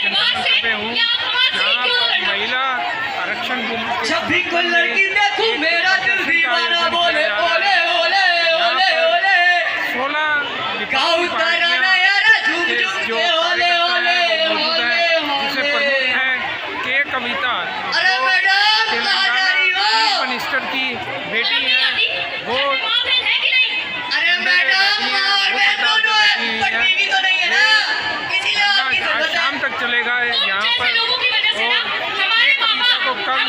क्षेत्र पे हूँ जहाँ पर महिला आरक्षण जब भी कोई लड़की देखूं मेरा दिल दीवाना बोले ओले ओले ओले ओले 16 गाँव तराना यारा झूम झूम के ओले ओले ओले जिसे प्रमुख है के कविता। अरे मैडम चीफ मिनिस्टर की बेटी है वो। अरे मैडम तो नहीं है ना, इसीलिए आपकी जरूरत है। शाम तक चलेगा यहाँ पर। को कल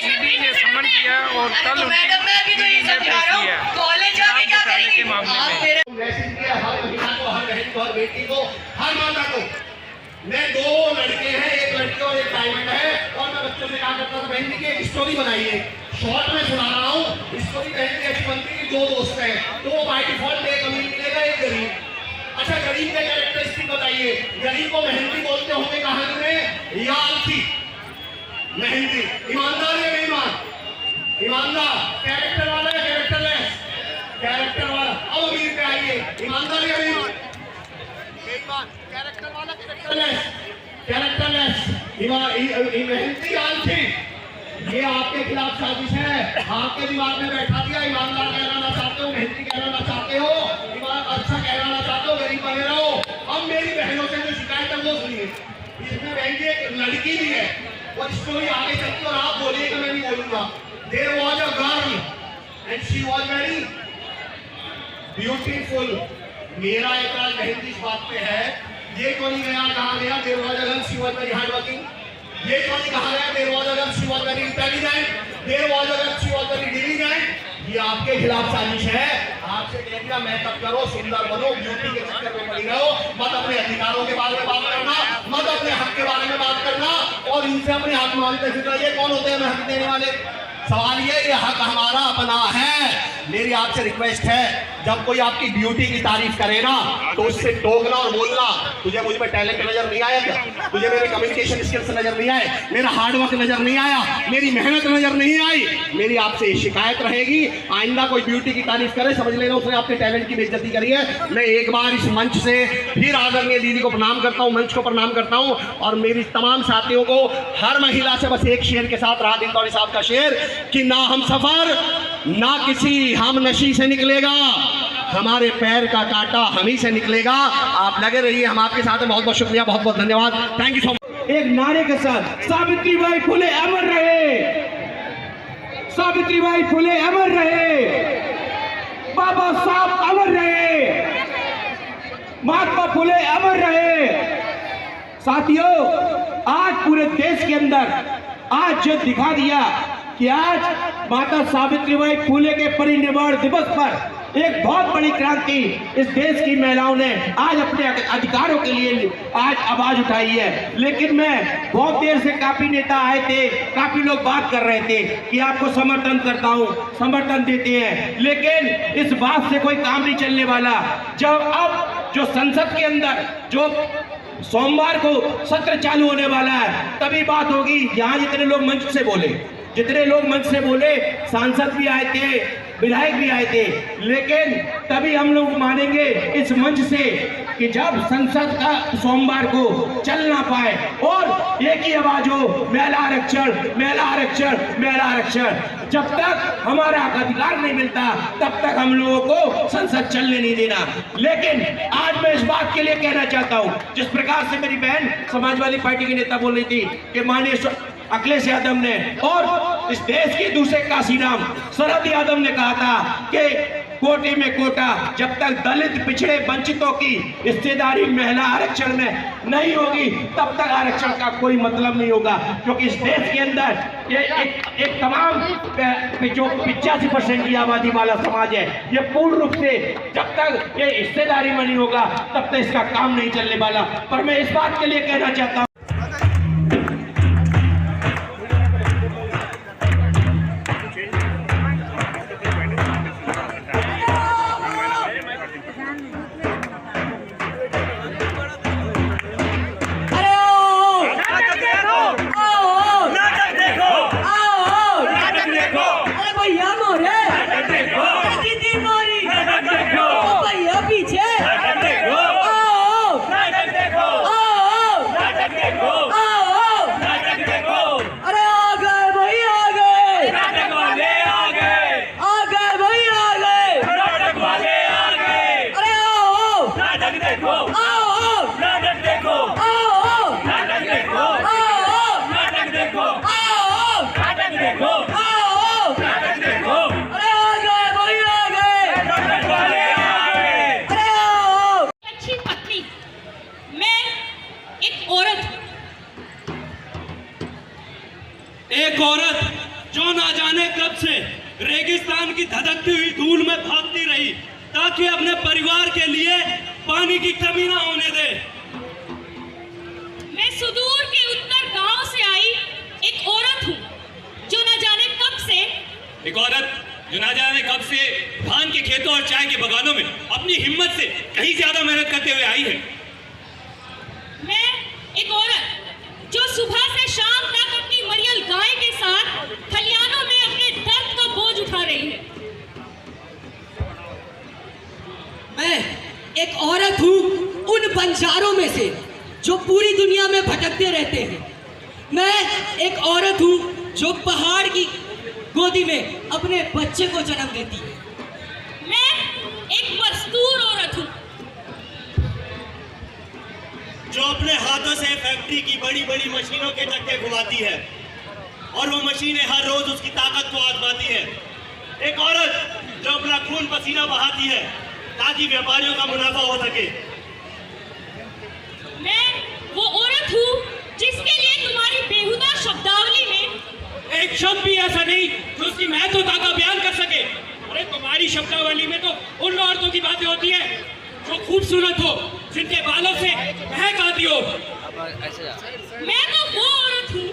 ईडी ने समन किया और कल मैडम मैं भी तो ये समझा रहा हूँ, कॉलेज जाके क्या करेंगे के मामले में हर महिला को, हर बहन को, हर बेटी को, हर माता को। मैं 2 लड़के हैं, एक लड़की और एक डायमंड है, और मैं बच्चों से कहा करता था बहन जी की एक स्टोरी बनाइए। शॉर्ट में सुना रहा हूँ स्टोरी। बहन की अच्छी बनती है, 2 दोस्त हैं तो बाय डिफॉल्ट एक अमीर मिलेगा एक गरीब। अच्छा गरीब के कैरेक्टरिस्टिक बताइए। गरीब को मेहंदी बोलते होंगे कहानी में, या आलसी। मेहंदी ईमानदार या बेईमान? ईमानदार। कैरेक्टर वाला या कैरेक्टरलेस? कैरेक्टर वाला। अब अमीर पे आइए, ईमानदार या बेईमान? बेईमान। कैरेक्टर वाला कैरेक्टरलेस? कैरेक्टरलेस। मेहनती आलसी। ये आपके खिलाफ साजिश है, आपके दिमाग में बैठा दिया। ईमानदार कहलाना चाहते हो, मेहनती कहलाना चाहते हो, अच्छा कहलाना चाहते हो, गरीब बने रहो। अब मेरी बहनों से जो शिकायत है वो सुनिए। इसमें बहन की एक लड़की भी है और स्टोरी आगे चलती और आप बोलिएगा, मैं नहीं बोलूंगा। There was a girl and she was very beautiful। मेरा एतराज बहन की इस बात पे है, ये क्यों नहीं गया कहा गया There was a girl, she was very hard working। ये क्यों नहीं कहा गया There was a girl, she was very intelligent। There was a girl, she was very diligent। ये आपके खिलाफ साजिश है। आपसे कह दिया मैं तब करो, सुंदर बनो, ब्यूटी के चक्कर में पड़ी रहो, मत अपने अधिकारों के बारे में बात करना, मत अपने हक के बारे में बात करना, और इनसे अपने हक मांगते फिर ये कौन होते हैं हमें हक देने वाले? सवाल ये हक हमारा अपना है। मेरी आपसे रिक्वेस्ट है, जब कोई आपकी ब्यूटी की तारीफ करे ना तो उससे टोकना और बोलना, तुझे मुझ में टैलेंट नजर नहीं आया क्या? तुझे मेरे कम्युनिकेशन स्किल्स नजर नहीं आए? मेरा हार्डवर्क नजर नहीं आया? मेरी मेहनत नजर नहीं आई? मेरी आपसे शिकायत रहेगी, आइंदा कोई ब्यूटी की तारीफ करे समझ लेना उसने आपके टैलेंट की बेइज्जती करी है। मैं एक बार इस मंच से फिर आदरणीय दीदी को प्रणाम करता हूँ, मंच को प्रणाम करता हूँ, और मेरी तमाम साथियों को, हर महिला से बस एक शेर के साथ, राहत इंदौरी साहब का शेर कि ना हम सफर ना किसी हम नशी से निकलेगा, हमारे पैर का कांटा हम ही से निकलेगा। आप लगे रहिए, हम आपके साथ हैं। बहुत बहुत शुक्रिया, बहुत बहुत धन्यवाद। Thank you so much. एक नारे के साथ सावित्रीबाई फुले अमर रहे, सावित्रीबाई फुले अमर रहे, बाबा साहब अमर रहे, महात्मा फुले अमर रहे। साथियों, आज पूरे देश के अंदर आज जो दिखा दिया कि आज माता सावित्रीबाई फुले के परिनिर्वाण दिवस पर एक बहुत बड़ी क्रांति इस देश की महिलाओं ने आज अपने अधिकारों के लिए आज आवाज उठाई है। लेकिन मैं बहुत देर से काफी नेता आए थे, काफी लोग बात कर रहे थे कि आपको समर्थन करता हूं, समर्थन देते हैं, लेकिन इस बात से कोई काम नहीं चलने वाला। जब अब जो संसद के अंदर जो सोमवार को सत्र चालू होने वाला है तभी बात होगी। यहाँ जितने लोग मंच से बोले, जितने लोग मंच से बोले, सांसद भी आए थे, विधायक भी आए थे, लेकिन तभी हम लोग मानेंगे इस मंच से कि जब संसद का सोमवार को चल ना पाए और एक ही आवाज हो, महिला आरक्षण, महिला आरक्षण, महिला आरक्षण। जब तक हमारा अधिकार नहीं मिलता तब तक हम लोगों को संसद चलने नहीं देना। लेकिन आज मैं इस बात के लिए कहना चाहता हूं, जिस प्रकार से मेरी बहन समाजवादी पार्टी की नेता बोल रही थी कि माननीय अखिलेश यादव ने और इस देश के दूसरे काशीराम शरद यादव ने कहा था कि कोटे में कोटा, जब तक दलित पिछड़े वंचितों की हिस्सेदारी महिला आरक्षण में नहीं होगी तब तक आरक्षण का कोई मतलब नहीं होगा। क्योंकि इस देश के अंदर ये एक तमाम जो 85% की आबादी वाला समाज है, ये पूर्ण रूप से जब तक ये हिस्सेदारी में नहीं होगा तब तक इसका काम नहीं चलने वाला। पर मैं इस बात के लिए कहना चाहता हूँ, ताकि अपने परिवार के लिए पानी की कमी ना होने दे। मैं सुदूर के उत्तर गांव से आई एक औरत हूँ जो न जाने कब से धान के खेतों और चाय के बगानों में अपनी हिम्मत से कहीं ज्यादा मेहनत करते हुए आई है। मैं एक औरत जो सुबह से शाम तक अपनी मरियल गाय के साथ खलियानों में अपने दर्द का बोझ उठा रही है। मैं एक औरत हूँ उन बंजारों में से जो पूरी दुनिया में भटकते रहते हैं। मैं एक औरत हूँ जो पहाड़ की गोदी में अपने बच्चे को जन्म देती है। मैं एक मजदूर औरत हूँ जो अपने हाथों से फैक्ट्री की बड़ी बड़ी मशीनों के चक्के घुमाती है और वो मशीनें हर रोज उसकी ताकत को आजमाती है। एक औरत जो अपना खून पसीना बहाती है ताकि व्यापारियों का मुनाफा हो सके। मैं वो औरत हूँ जिसके लिए तुम्हारी बेहुदा शब्दावली में एक शब्द भी ऐसा नहीं जो उसकी महत्वता का बयान कर सके। अरे तुम्हारी शब्दावली में तो उन औरतों की बातें होती है जो खूबसूरत हो, जिनके बालों से महक आती हो। मैं तो वो औरत हूँ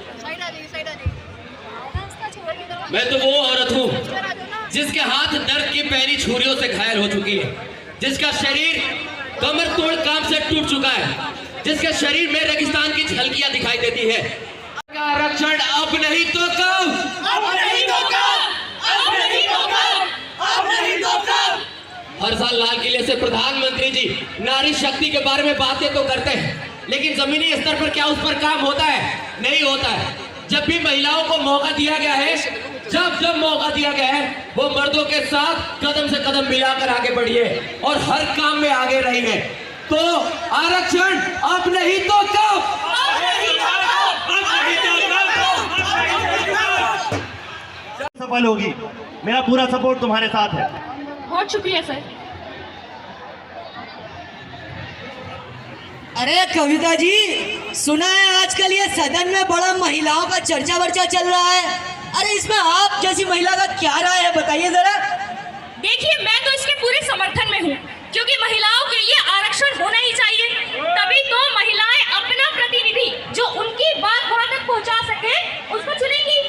मैं तो वो औरत हूँ जिसके हाथ दर्द की पैरी छुरियों से घायल हो चुकी है, जिसका शरीर कमर तोड़ काम से टूट चुका है, जिसके शरीर में रेगिस्तान की झलकियां दिखाई देती है। आरक्षण अब नहीं तो कब, अब नहीं तो कब, अब नहीं तो कब, अब नहीं तो कब। हर साल लाल किले से प्रधानमंत्री जी नारी शक्ति के बारे में बातें तो करते हैं, लेकिन जमीनी स्तर पर क्या उस पर काम होता है? नहीं होता है। जब भी महिलाओं को मौका दिया गया है, जब मौका दिया गया है, वो मर्दों के साथ कदम से कदम मिलाकर आगे बढ़ी है और हर काम में आगे रही है। तो आरक्षण अब नहीं तो कब, अब नहीं तो कब, अब नहीं तो कब। सफल होगी। मेरा पूरा सपोर्ट तुम्हारे साथ है। बहुत शुक्रिया सर। अरे कविता जी, सुना है आजकल ये सदन में बड़ा महिलाओं का चर्चा वर्चा चल रहा है। अरे इसमें आप जैसी महिला का क्या राय है, बताइए जरा। देखिए, मैं तो इसके पूरे समर्थन में हूँ, क्योंकि महिलाओं के लिए आरक्षण होना ही चाहिए। तभी तो महिलाएं अपना प्रतिनिधि जो उनकी बात वहां तक पहुंचा सके उसको चुनेंगी,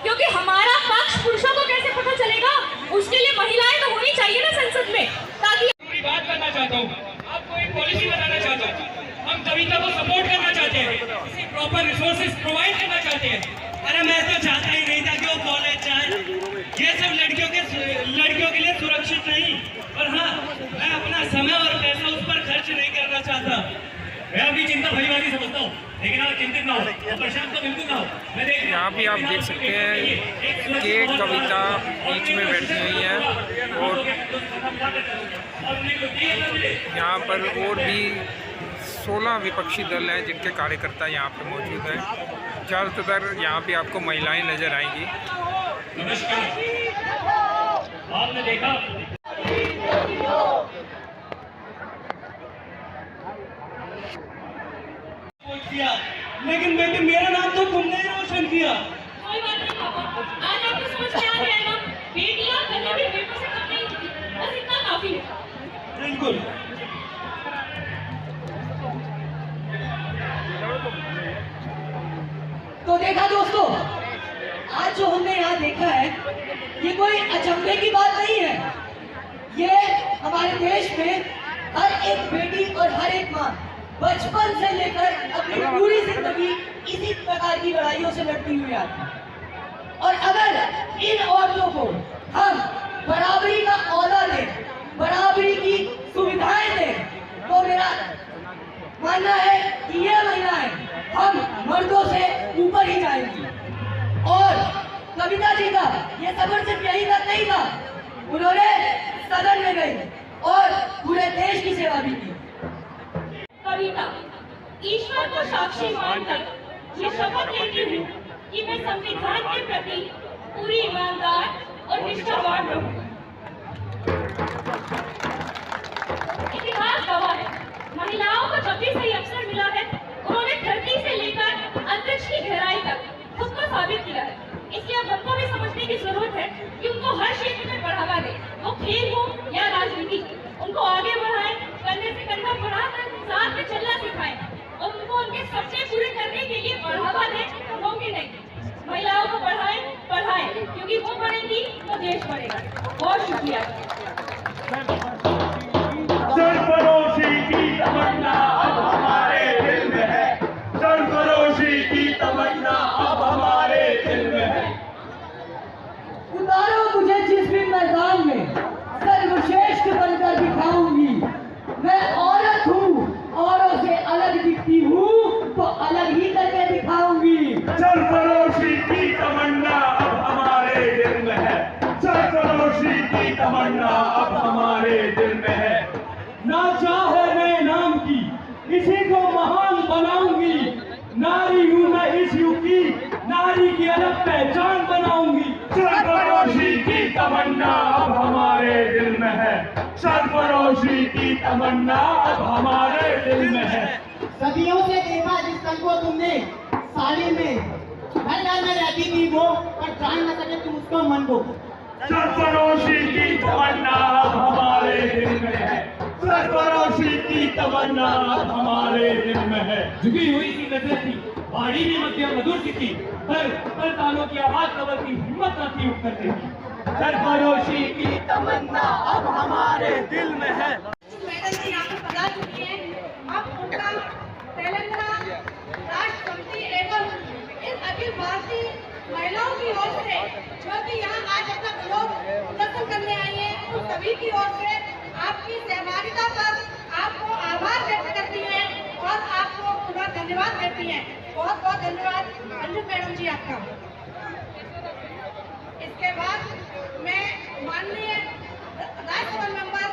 क्योंकि हमारा पक्ष पुरुषों को कैसे पता चलेगा, उसके लिए महिलाएं तो होनी चाहिए ना संसद में, ताकि पूरी बात करना चाहता हूँ, आपको एक पॉलिसी बताना चाहता हूँ। हम कविता को सपोर्ट करना चाहते हैं, इसे प्रॉपर रिसोर्सेज प्रोवाइड करना चाहते हैं। अरे मैं तो चाहता ही नहीं था कि वो कॉलेज जाए, ये सब लड़कियों के लिए सुरक्षित नहीं। और हाँ, मैं अपना समय और पैसा उस पर खर्च नहीं करना चाहता। मैं अपनी चिंता भली भांति समझता हूँ, लेकिन आप चिंतित ना हो और परेशान तो बिल्कुल ना हो। यहाँ भी आप देख सकते हैं कि कविता बीच में बैठी हुई है और यहाँ पर और भी 16 विपक्षी दल हैं जिनके कार्यकर्ता यहाँ पे मौजूद हैं। ज़्यादातर यहाँ पे आपको महिलाएं नज़र आएंगी। नमस्कार, आपने देखा लेकिन बेटे मेरा नाम तो तुमने ही रोशन किया। कोई बात नहीं पापा, आज आपको समझ में आ जाएगा, बेटियां कभी भी बेटों से कम नहीं होती, बस इतना काफी है। बिल्कुल। तो देखा दोस्तों, आज जो हमने यहाँ देखा है ये कोई अचंभे की बात नहीं है। ये हमारे देश में हर एक बेटी और हर एक माँ बचपन से लेकर अपनी पूरी जिंदगी इसी प्रकार की लड़ाइयों से लड़ती हुई आती है। और अगर इन औरतों को हम बराबरी का औहदा दें, बराबरी की सुविधाएं दें, तो मेरा मानना है कि ये महिलाएं हम मर्दों से ऊपर ही जाएंगी। और कविता जी का ये सबर सिर्फ यही तक नहीं था, उन्होंने सदन में गई और पूरे देश की सेवा भी की। कविता, ईश्वर को साक्षी मानकर ये शपथ लेती हूँ कि मैं संविधान के प्रति पूरी ईमानदार और निष्ठावान रहूँ। इतिहास गवाह है, महिलाओं को जब भी सही अवसर मिला है, उन्होंने धरती से लेकर अंतरिक्ष की गहराई तक खुद को साबित किया है। इसलिए अब हमको भी समझने की जरूरत है कि उनको हर क्षेत्र में बढ़ावा दे, वो खेल हो या राजनीति, उनको सपने पूरे करने के लिए बढ़ावा दें तो होंगे नहीं। महिलाओं को पढ़ाएं, क्योंकि वो पढ़ेंगी तो देश बढ़ेगा। बहुत शुक्रिया। सरफरोशी की तमन्ना अब हमारे दिल में है, सरफरोशी की तमन्ना अब हमारे दिल में है। उतारो मुझे जिस भी मैदान में, सर्वश्रेष्ठ बनकर दिखाऊंगी। मैं औरत हूँ, औरों से अलग दिखती हूँ तो अलग ही करके दिखाऊंगी। सरफरोशी की तमन्ना अब हमारे दिल में है, सरफरोशी की तमन्ना अब हमारे दिल में है। ना चाहे मैं नाम की, इसी को महान बनाऊंगी। नारी हूँ मैं इस युग की, नारी की अलग पहचान बनाऊंगी। सरफरोशी की तमन्ना अब हमारे दिल में है, सरफरोशी की तमन्ना अब हमारे दिल में है। सदियों से देखा जिस तन को तुमने साड़ी में घर घर में रहती थी वो, पर जान न सके तुम उसको मन को। सरफरोशी की तमन्ना अब हमारे दिल में है, सरफरोशी की तमन्ना अब हमारे दिल में है। झुकी हुई सी नजर थी, बाड़ी भी मध्यम मधुर सी थी, पर तालों की आवाज कबर की हिम्मत न थी उठ करने की। सरफरोशी की तमन्ना अब हमारे दिल में है। मैडम जी यहाँ पर बता चुकी हैं। अब उनका तेलंगाना राष्ट्र समिति एवं इस अखिल भारतीय महिलाओं की ओर से जो कि यहाँ आज अपना विरोध प्रदर्शन करने आई है, उन सभी की ओर से आपकी सहभागिता पर आपको आभार व्यक्त करती हैं और आपको पूरा धन्यवाद देती हैं। बहुत बहुत धन्यवाद अंजू मैडम जी आपका। इसके बाद मैं माननीय राज्यसभा मेंबर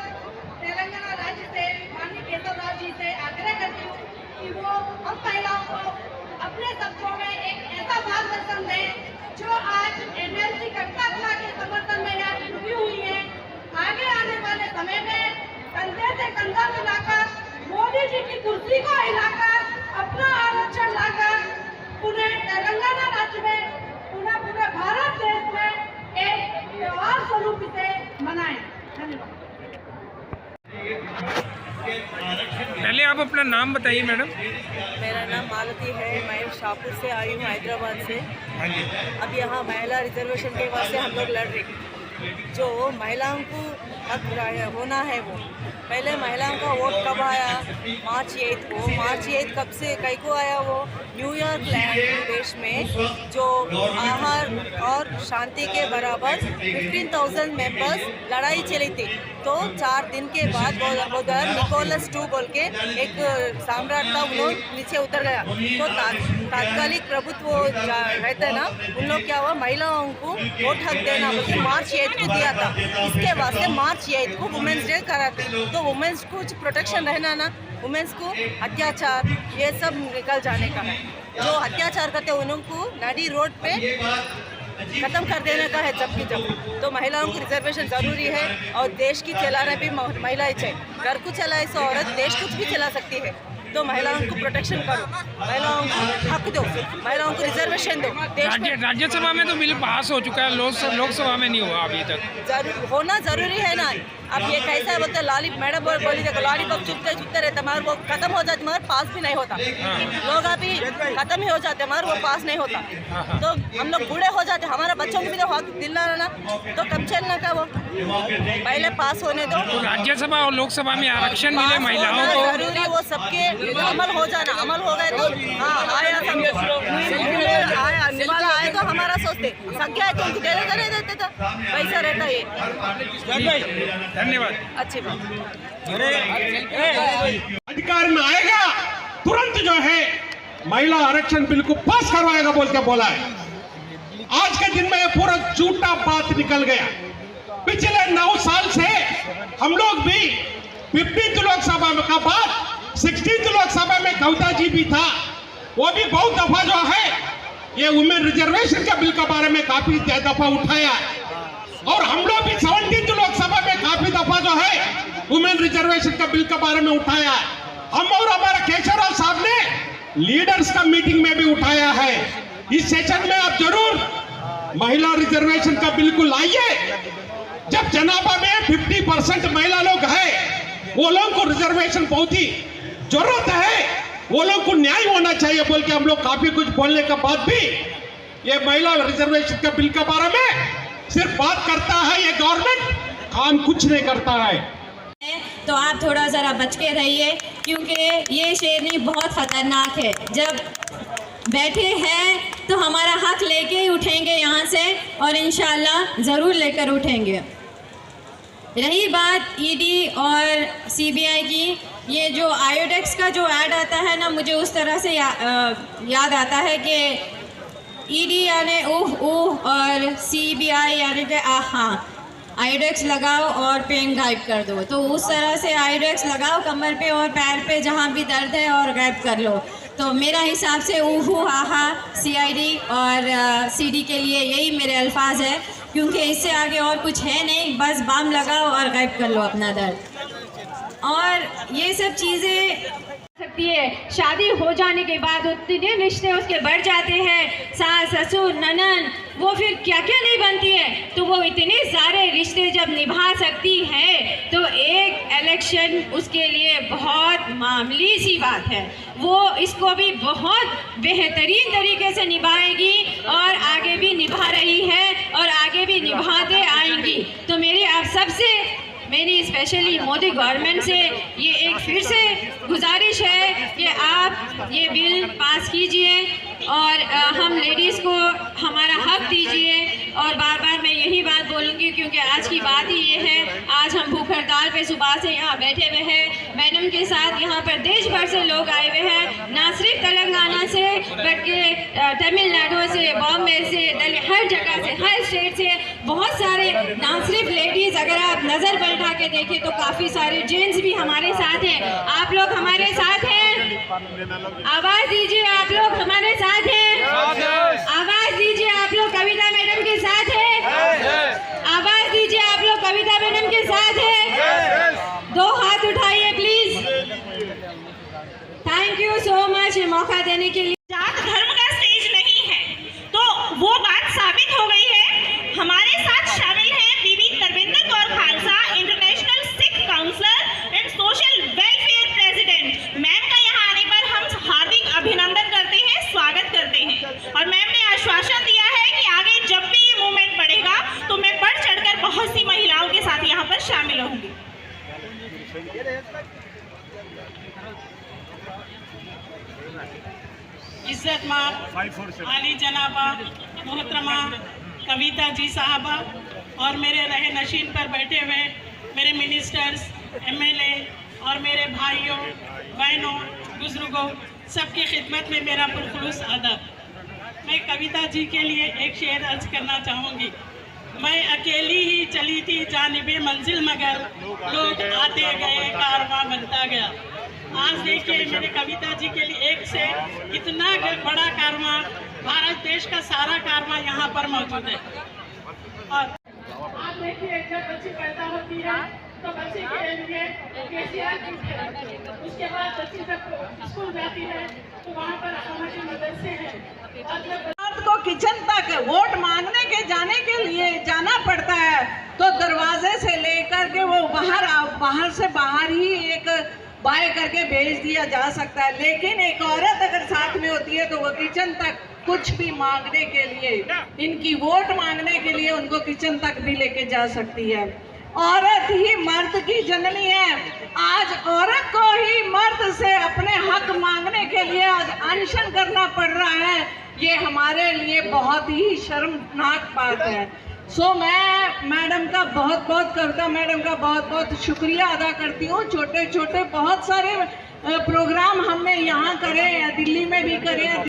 तेलंगाना राज्य से माननीय केशव राव जी से आग्रह करती हूँ कि वो हम महिलाओं को अपने शब्दों में एक ऐसा मार्गदर्शन दें जो आज एनएलसी कटकला के समर्थन में यहाँ जुड़ी हुई है। आगे आने वाले समय में कंधे से कंधा मिलाकर मोदी जी की कुर्सी को हिलाकर अपना आरक्षण लाकर पूरे तेलंगाना राज्य में पूरे भारत देश में एक त्योहार स्वरूप इसे मनाएं। धन्यवाद। पहले आप अपना नाम बताइए मैडम। मेरा नाम मालती है, मैं शाहपुर से आई हूँ, हैदराबाद से। हाँ जी। अब यहाँ महिला रिजर्वेशन के वास्ते हम लोग लड़ रहे हैं। जो महिलाओं को हक होना है वो पहले महिलाओं का वोट कब आया? मार्च 8 को। मार्च 8 कब से कई को आया? वो न्यूयॉर्क लैंड देश में जो आहार और शांति के बराबर 15,000 मेंबर्स लड़ाई चली थी। तो 4 दिन के बाद उधर निकोलस 2 बोल के एक सम्राट था, उन लोग नीचे उतर गया। तो तात्कालिक प्रभुत्व रहते ना, उन लोग क्या हुआ, महिलाओं को वोट हक देना बोलते मार्च 8 को दिया था। इसके वास्ते मार्च 8 को वुमेन्स डे कराते। तो वुमेन्स को कुछ प्रोटेक्शन रहना ना, वुमेन्स को अत्याचार ये सब निकल जाने का है। जो अत्याचार करते हैं उनको नडी रोड पे खत्म कर देने का है जब तो महिलाओं की रिजर्वेशन जरूरी है। और देश की चलाना भी महिलाएं चाहिए। घर को चलाए सो औरत देश कुछ भी चला सकती है। तो महिलाओं को प्रोटेक्शन करो, महिलाओं को हक दो, महिलाओं को रिजर्वेशन दो। राज्यसभा में तो बिल पास हो चुका है, लोकसभा में नहीं हुआ अभी तक। होना जरूरी है ना। अब ये कैसा है बोलते लाली मैडम बोली देखो लॉलीपॉप चुपते रहते मगर वो खत्म हो जाते मगर पास भी नहीं होता। लोग अभी खत्म ही हो जाते मगर वो पास नहीं होता। तो हम लोग बूढ़े हो जाते, हमारा बच्चों को भी तो हक दिलाना ना, तो कब चलना का वो पहले पास होने दो। तो राज्यसभा और लोकसभा में आरक्षण मिले महिलाओं को जरूरी, वो सबके अमल हो जाना। अमल हो गए तो हाँ आया आया निवाला आए तो हमारा सोचते संख्या है तो उनको दे देते नहीं देते तो वैसा रहता ये। धन्यवाद। अच्छी बात। अधिकार में आएगा तुरंत जो है महिला आरक्षण बिल को पास करवाएगा बोल के बोला है। आज के दिन में पूरा झूठा बात निकल गया। पिछले 9 साल से हम लोग भी 15th लोकसभा का बाद 16th लोकसभा में कविता जी भी था, वो भी बहुत दफा जो है ये वुमेन रिजर्वेशन के बिल के बारे में काफी दफा उठाया। और हम लोग भी 17th लोकसभा में काफी दफा जो है वुमेन रिजर्वेशन के बिल के बारे में उठाया। हम और हमारा केशवराव साहब ने लीडर्स का मीटिंग में भी उठाया है। इस सेशन में आप जरूर महिला रिजर्वेशन का बिल्कुल लाइए। जब जनाबा में 50% महिला लोग हैं, वो लोगों को रिजर्वेशन बहुत ही जरूरत है। वो लोग को न्याय होना चाहिए बोल के हम लोग काफी कुछ बोलने के बाद भी ये महिला रिजर्वेशन के बिल के बारे में सिर्फ बात करता है ये गवर्नमेंट, काम कुछ नहीं करता है। तो आप थोड़ा ज़रा बच के रहिए, क्योंकि ये शेरनी बहुत ख़तरनाक है। जब बैठे हैं तो हमारा हक लेके ही उठेंगे यहाँ से, और इंशाल्लाह ज़रूर लेकर उठेंगे। रही बात ईडी और सीबीआई की, ये जो आयोडेक्स का जो ऐड आता है ना, मुझे उस तरह से याद आता है कि ईडी यानी ओह और सीबीआई यानी कि हाँ आयोडेक्स लगाओ और पेन गायब कर दो। तो उस तरह से आयोडेक्स लगाओ कमर पे और पैर पे जहाँ भी दर्द है और गायब कर लो। तो मेरा हिसाब से ऊहू आहा सीआईडी और सीडी के लिए यही मेरे अल्फाज है, क्योंकि इससे आगे और कुछ है नहीं, बस बाम लगाओ और गायब कर लो अपना दर्द। और ये सब चीज़ें सकती है। शादी हो जाने के बाद उतने रिश्ते उसके बढ़ जाते हैं, सास ससुर ननन, वो फिर क्या क्या नहीं बनती है। तो वो इतने सारे रिश्ते जब निभा सकती है तो एक इलेक्शन उसके लिए बहुत मामूली सी बात है। वो इसको भी बहुत बेहतरीन तरीके से निभाएगी और आगे भी निभा रही है और आगे भी निभाते आएंगी। तो मेरी स्पेशली मोदी गवर्नमेंट से ये एक फिर से गुजारिश है कि आप ये बिल पास कीजिए और हम लेडीज़ को हमारा हक दीजिए। और बार बार मैं यही बात बोलूँगी, क्योंकि आज की बात ही ये है, आज हम भूख हड़ताल पे सुबह से यहाँ बैठे हुए हैं। मैडम के साथ यहाँ पर देश भर से लोग आए हुए हैं, ना सिर्फ तेलंगाना से बल्कि तमिलनाडु से, बॉम्बे से, दिल्ली, हर जगह से, हर स्टेट से बहुत सारे, ना सिर्फ लेडीज़, अगर आप नज़र बैठा के देखें तो काफ़ी सारे जेंट्स भी हमारे साथ हैं। आप लोग हमारे साथ हैं, आवाज़ दीजिए, आप लोग हमारे साथ हैं, आवाज़ दीजिए, आप लोग कविता मैडम के साथ हैं, आवाज़ दीजिए, आप लोग कविता मैडम के साथ हैं। दो हाथ उठाइए please. Thank you so much ये मौका देने के लिए। जात धर्म का स्टेज नहीं है, तो वो बात साबित हो गई है। हमारे साथ शामिल हैं Bibi Tarvinder Kaur Khalsa, international Sikh councillor and social welfare president. Ma'am का यहाँ आने पर हम हार्दिक अभिनंदन करते हैं, स्वागत करते हैं। और मैम ने आश्वासन दिया है कि आगे जब भी ये मूवमेंट बढ़ेगा तो मैं बढ़ चढ़कर बहुत सी महिलाओं के साथ यहाँ पर शामिल होंगी। इज्जत माँ आली जनाबा मोहतरमा कविता जी साहबा और मेरे रहे नशीन पर बैठे हुए मेरे मिनिस्टर्स, एमएलए और मेरे भाइयों बहनों बुजुर्गों, सबकी खिदमत में मेरा पुरखुलूस अदब। मैं कविता जी के लिए एक शेर अर्ज करना चाहूँगी। मैं अकेली ही चली थी जानिबे मंजिल, मगर लोग आते गए कारवां बनता गया। आज देखिए मेरे कविता जी के लिए एक से इतना बड़ा कारवां, भारत देश का सारा कारवां यहाँ पर मौजूद है। और आप देखिए जब बच्ची पैदा होती है तो बच्चे के लिए केसीआर उसके बाद बच्ची जब स्कूल जाती है तो वहाँ पर हमारे मदरसे हैं। और जब को किचन तक वोट मांगने के जाने के लिए जाना पड़ता है तो दरवाजे से लेकर के वो बाहर से बाहर ही एक बाय करके भेज दिया जा सकता है। लेकिन एक औरत अगर साथ में होती है तो वो किचन तक कुछ भी मांगने के लिए, इनकी वोट मांगने के लिए उनको किचन तक भी लेके जा सकती है। औरत ही मर्द की जननी है। आज औरत को ही मर्द से अपने हक मांगने के लिए आज अनशन करना पड़ रहा है। ये हमारे लिए बहुत ही शर्मनाक बात है। सो मैं मैडम का कविता मैडम का बहुत शुक्रिया अदा करती हूँ। छोटे छोटे बहुत सारे प्रोग्राम हमने यहाँ करे हैं, दिल्ली में भी करे हैं,